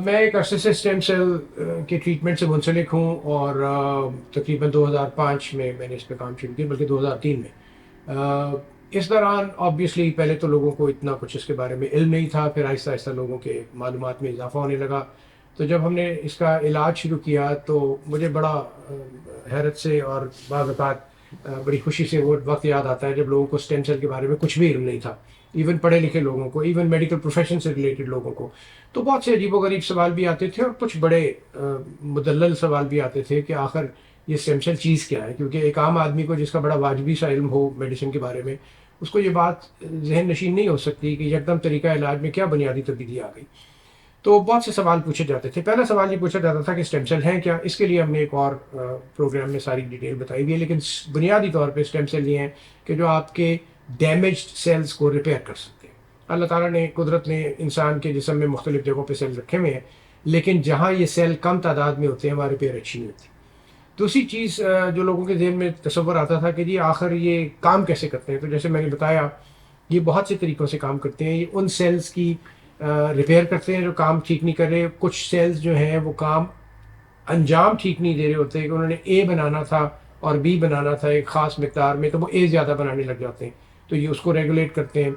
میں ایک عرصے سے اسٹیم سیل کے ٹریٹمنٹ سے منسلک ہوں اور تقریباً 2005 میں نے اس پہ کام شروع کیا، بلکہ 2003 میں۔ اس دوران آبویسلی پہلے تو لوگوں کو اتنا کچھ اس کے بارے میں علم نہیں تھا، پھر آہستہ آہستہ لوگوں کے معلومات میں اضافہ ہونے لگا۔ تو جب ہم نے اس کا علاج شروع کیا تو مجھے بڑا حیرت سے اور بعض اوقات بڑی خوشی سے وہ وقت یاد آتا ہے جب لوگوں کو اسٹیم سیل کے بارے میں کچھ بھی علم نہیں تھا، ایون پڑھے لکھے لوگوں کو، ایون میڈیکل پروفیشن سے ریلیٹڈ لوگوں کو۔ تو بہت سے عجیب و غریب سوال بھی آتے تھے اور کچھ بڑے مدلل سوال بھی آتے تھے کہ آخر یہ اسٹیم سیل چیز کیا ہے، کیونکہ ایک عام آدمی کو جس کا بڑا واجبی سا علم ہو میڈیسن کے بارے میں، اس کو یہ بات ذہن نشین نہیں ہو سکتی کہ یکدم طریقہ علاج میں کیا بنیادی تبدیلی آ گئی۔ تو بہت سے سوال پوچھے جاتے تھے۔ پہلا سوال یہ پوچھا جاتا تھا کہ اسٹیم سیل ہیں کیا؟ اس کے لیے ہم نے ایک اور پروگرام میں ساری ڈیٹیل بتائی ہوئی ہے، لیکن بنیادی طور پہ اسٹیم سیل یہ ہیں کہ جو آپ کے ڈیمیجڈ سیلز کو ریپیئر کر سکتے ہیں۔ اللہ تعالیٰ نے، قدرت نے انسان کے جسم میں مختلف جگہوں پہ سیل رکھے ہوئے ہیں، لیکن جہاں یہ سیل کم تعداد میں ہوتے ہیں وہاں ریپیئر اچھی نہیں ہوتی۔ دوسری چیز جو لوگوں کے ذہن میں تصور آتا تھا کہ جی آخر یہ کام کیسے کرتے ہیں، تو جیسے میں نے بتایا یہ بہت سے طریقوں سے کام کرتے ہیں۔ یہ ان سیلز کی ریپیئر کرتے ہیں جو کام ٹھیک نہیں کر رہے۔ کچھ سیلز جو ہیں وہ کام انجام ٹھیک نہیں دے رہے ہوتے، کہ انہوں نے اے بنانا تھا اور بی بنانا تھا ایک خاص مقدار میں، تو وہ اے زیادہ بنانے لگ جاتے ہیں، تو یہ اس کو ریگولیٹ کرتے ہیں۔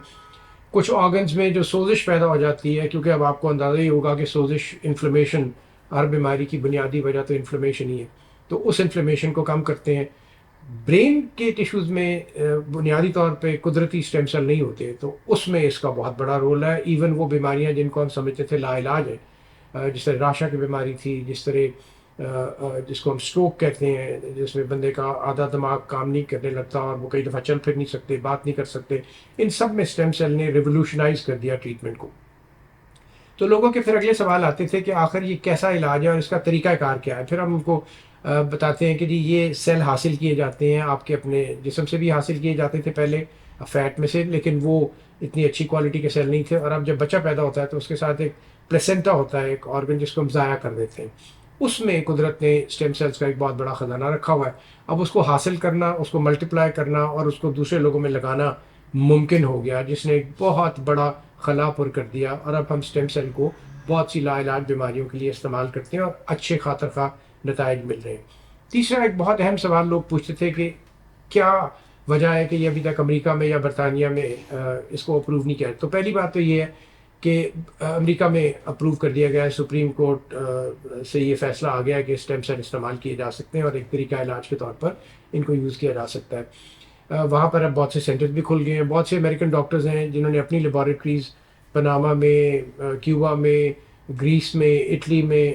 کچھ آرگنز میں جو سوزش پیدا ہو جاتی ہے، کیونکہ اب آپ کو اندازہ ہی ہوگا کہ سوزش، انفلیمیشن، ہر بیماری کی بنیادی وجہ تو انفلیمیشن ہی ہے، تو اس انفلیمیشن کو کم کرتے ہیں۔ برین کے ٹیشوز میں بنیادی طور پہ قدرتی اسٹیم سیل نہیں ہوتے، تو اس میں اس کا بہت بڑا رول ہے۔ ایون وہ بیماریاں جن کو ہم سمجھتے تھے لا علاج ہیں، جس طرح راشا کی بیماری تھی، جس طرح جس کو ہم اسٹروک کہتے ہیں، جس میں بندے کا آدھا دماغ کام نہیں کرنے لگتا اور وہ کئی دفعہ چل پھر نہیں سکتے، بات نہیں کر سکتے، ان سب میں اسٹیم سیل نے ریولوشنائز کر دیا ٹریٹمنٹ کو۔ تو لوگوں کے پھر اگلے سوال آتے تھے کہ آخر یہ کیسا علاج ہے اور اس کا طریقہ کار کیا ہے۔ پھر ہم ان کو بتاتے ہیں کہ جی یہ سیل حاصل کیے جاتے ہیں، آپ کے اپنے جسم سے بھی حاصل کیے جاتے تھے پہلے، فیٹ میں سے، لیکن وہ اتنی اچھی کوالٹی کے سیل نہیں تھے، اور اب جب بچہ پیدا ہوتا ہے تو اس کے ساتھ ایک پلیسنٹا ہوتا ہے، ایک آرگن جس کو ہم ضائع کر دیتے ہیں، اس میں قدرت نے اسٹیم سیلز کا ایک بہت بڑا خزانہ رکھا ہوا ہے۔ اب اس کو حاصل کرنا، اس کو ملٹیپلائی کرنا اور اس کو دوسرے لوگوں میں لگانا ممکن ہو گیا، جس نے ایک بہت بڑا خلا پر کر دیا، اور اب ہم اسٹیم سیل کو بہت سی لا علاج بیماریوں کے لیے استعمال کرتے ہیں اور اچھے خاطر خواہ نتائج مل رہے ہیں۔ تیسرا ایک بہت اہم سوال لوگ پوچھتے تھے کہ کیا وجہ ہے کہ یہ ابھی تک امریکہ میں یا برطانیہ میں اس کو اپروو نہیں کیا۔ تو پہلی بات تو یہ ہے کہ امریکہ میں اپروو کر دیا گیا ہے، سپریم کورٹ سے یہ فیصلہ آ گیا ہے کہ اسٹیم سیل استعمال کیے جا سکتے ہیں اور ایک طریقہ علاج کے طور پر ان کو یوز کیا جا سکتا ہے۔ وہاں پر اب بہت سے سینٹرز بھی کھل گئے ہیں، بہت سے امریکن ڈاکٹرز ہیں جنہوں نے اپنی لیبارٹریز پناما میں، کیوبا میں، گریس میں، اٹلی میں،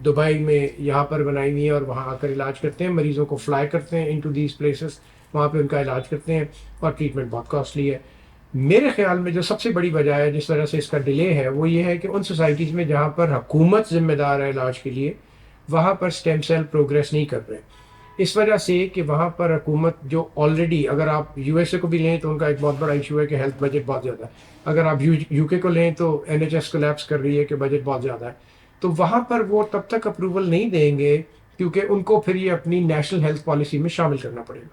دبئی میں، یہاں پر بنائی ہوئی ہیں، اور وہاں آ کر علاج کرتے ہیں، مریضوں کو فلائی کرتے ہیں انٹو دیز پلیسز، وہاں پہ ان کا علاج کرتے ہیں، اور ٹریٹمنٹ بہت کاسٹلی ہے۔ میرے خیال میں جو سب سے بڑی وجہ ہے جس وجہ سے اس کا ڈیلے ہے وہ یہ ہے کہ ان سوسائٹیز میں جہاں پر حکومت ذمہ دار ہے علاج کے لیے، وہاں پر اسٹیم سیل پروگریس نہیں کر رہے، اس وجہ سے کہ وہاں پر حکومت جو آلریڈی، اگر آپ یو ایس اے کو بھی لیں تو ان کا ایک بہت بڑا ایشو ہے کہ ہیلتھ بجٹ بہت زیادہ ہے، اگر آپ یو کے کو لیں تو این ایچ ایس کولیپس کر رہی ہے کہ بجٹ بہت زیادہ ہے، تو وہاں پر وہ تب تک اپروول نہیں دیں گے کیونکہ ان کو پھر یہ اپنی نیشنل ہیلتھ پالیسی میں شامل کرنا پڑے گا،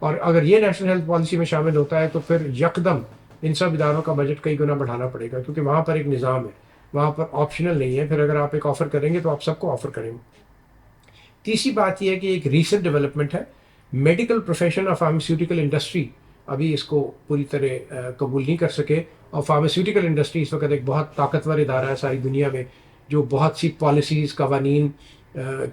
اور اگر یہ نیشنل ہیلتھ پالیسی میں شامل ہوتا ہے تو پھر یکدم ان سب اداروں کا بجٹ کئی گنا بڑھانا پڑے گا، کیونکہ وہاں پر ایک نظام ہے، وہاں پر آپشنل نہیں ہے، پھر اگر آپ ایک آفر کریں گے تو آپ سب کو آفر کریں گے۔ تیسری بات یہ ہے کہ ایک ریسنٹ ڈیولپمنٹ ہے، میڈیکل پروفیشن اور فارماسیوٹیکل انڈسٹری ابھی اس کو پوری طرح قبول نہیں کر سکے، اور فارماسیوٹیکل انڈسٹری اس وقت ایک بہت طاقتور ادارہ ہے ساری دنیا میں، جو بہت سی پالیسیز، قوانین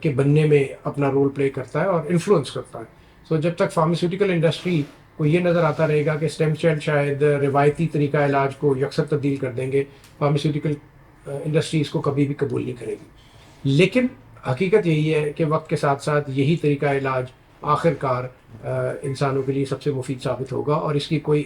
کے بننے میں اپنا رول پلے کرتا ہے اور انفلوئنس کرتا ہے۔ سو جب تک فارماسیوٹیکل انڈسٹری کو یہ نظر آتا رہے گا کہ اسٹیم سیل شاید روایتی طریقہ علاج کو یکسر تبدیل کر دیں گے، فارماسیوٹیکل انڈسٹری اس کو کبھی بھی قبول نہیں کرے گی۔ لیکن حقیقت یہی ہے کہ وقت کے ساتھ ساتھ یہی طریقہ علاج آخر کار انسانوں کے لیے سب سے مفید ثابت ہوگا، اور اس کی کوئی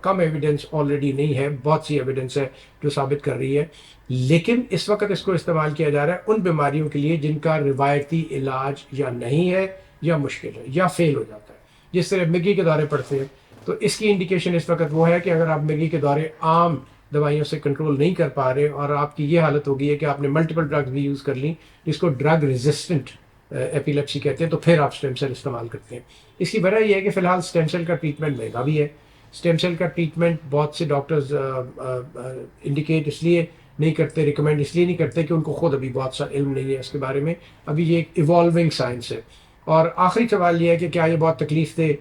کم ایویڈنس آلریڈی نہیں ہے، بہت سی ایویڈنس ہے جو ثابت کر رہی ہے، لیکن اس وقت اس کو استعمال کیا جا رہا ہے ان بیماریوں کے لیے جن کا روایتی علاج یا نہیں ہے یا مشکل ہے یا فیل ہو جاتا ہے، جس طرح مرگی کے دورے پڑتے ہیں۔ تو اس کی انڈیکیشن اس وقت وہ ہے کہ اگر آپ مرگی کے دورے عام دوائیوں سے کنٹرول نہیں کر پا رہے اور آپ کی یہ حالت ہو گئی ہے کہ آپ نے ملٹیپل ڈرگز بھی یوز کر لیں، جس کو ڈرگ ریزسٹنٹ ایپیلیپسی کہتے ہیں، تو پھر آپ اسٹیم سیل استعمال کرتے ہیں۔ اس کی وجہ یہ ہے کہ فی الحال اسٹیم سیل کا ٹریٹمنٹ مہنگا بھی ہے، اسٹیم سیل کا ٹریٹمنٹ بہت سے ڈاکٹرز انڈیکیٹ اس لیے نہیں کرتے، ریکمینڈ اس لیے نہیں کرتے کہ ان کو خود ابھی بہت سا علم نہیں ہے اس کے بارے میں، ابھی یہ ایک ایوالونگ سائنس ہے۔ اور آخری سوال یہ ہے کہ کیا یہ بہت تکلیف دہ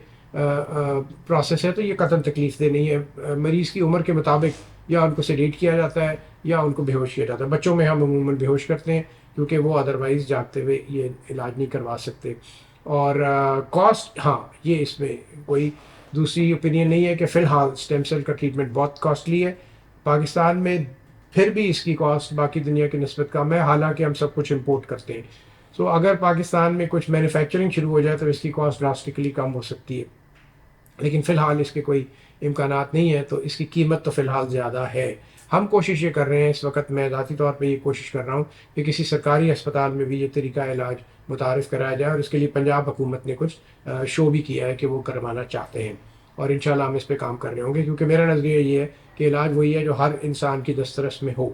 پروسیس ہے؟ تو یہ قطعاً تکلیف دہ نہیں ہے۔ مریض کی عمر کے مطابق یا ان کو سیڈیٹ کیا جاتا ہے یا ان کو بے ہوش کیا جاتا ہے۔ بچوں میں ہم عموماً بے ہوش کرتے ہیں کیونکہ وہ ادروائز جاگتے ہوئے یہ علاج نہیں کروا سکتے۔ اور کاسٹ، ہاں یہ اس میں کوئی دوسری اوپینین نہیں ہے کہ فی الحال اسٹیم سیل کا ٹریٹمنٹ بہت کاسٹلی ہے پاکستان میں، پھر بھی اس کی کاسٹ باقی دنیا کی نسبت کم ہے، حالانکہ ہم سب کچھ امپورٹ کرتے ہیں۔ سو اگر پاکستان میں کچھ مینوفیکچرنگ شروع ہو جائے تو اس کی کاسٹ ڈراسٹکلی کم ہو سکتی ہے، لیکن فی الحال اس کے کوئی امکانات نہیں ہیں، تو اس کی قیمت تو فی الحال زیادہ ہے۔ ہم کوشش یہ کر رہے ہیں اس وقت، میں ذاتی طور پہ یہ کوشش کر رہا ہوں کہ کسی سرکاری اسپتال میں بھی یہ طریقہ علاج متعارف کرایا جائے، اور اس کے لیے پنجاب حکومت نے کچھ شو بھی کیا ہے کہ وہ کروانا چاہتے ہیں، اور انشاءاللہ ہم اس پہ کام کر رہے ہوں گے، کیونکہ میرا نظریہ یہ ہے کہ علاج وہی ہے جو ہر انسان کی دسترس میں ہو۔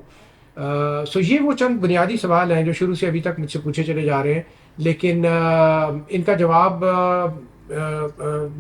سو یہ وہ چند بنیادی سوال ہیں جو شروع سے ابھی تک مجھ سے پوچھے چلے جا رہے ہیں، لیکن ان کا جواب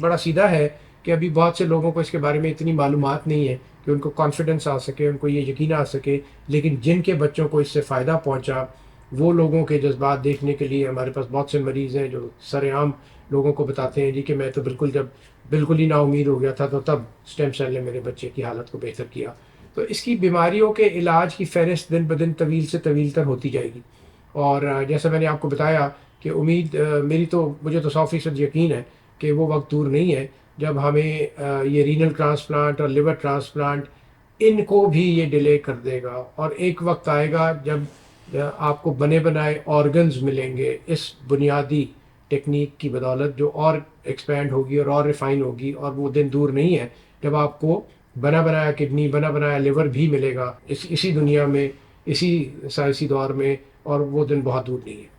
بڑا سیدھا ہے کہ ابھی بہت سے لوگوں کو اس کے بارے میں اتنی معلومات نہیں ہے کہ ان کو کانفیڈنس آ سکے، ان کو یہ یقین آ سکے، لیکن جن کے بچوں کو اس سے فائدہ پہنچا، وہ لوگوں کے جذبات دیکھنے کے لیے ہمارے پاس بہت سے مریض ہیں جو سر عام لوگوں کو بتاتے ہیں جی کہ میں تو جب بالکل ہی نا امید ہو گیا تھا تو تب اسٹیم سیل نے میرے بچے کی حالت کو بہتر کیا۔ تو اس کی بیماریوں کے علاج کی فہرست دن بدن طویل سے طویل تر ہوتی جائے گی، اور جیسا میں نے آپ کو بتایا کہ امید مجھے تو 100% یقین ہے کہ وہ وقت دور نہیں ہے جب ہمیں یہ رینل ٹرانسپلانٹ اور لیور ٹرانسپلانٹ ان کو بھی یہ ڈیلے کر دے گا، اور ایک وقت آئے گا جب آپ کو بنے بنائے آرگنز ملیں گے اس بنیادی ٹیکنیک کی بدولت، جو اور ایکسپینڈ ہوگی اور ریفائن ہوگی، اور وہ دن دور نہیں ہے جب آپ کو بنا بنایا کڈنی، بنا بنایا لیور بھی ملے گا اسی دنیا میں، اسی سائنسی دور میں، اور وہ دن بہت دور نہیں ہے۔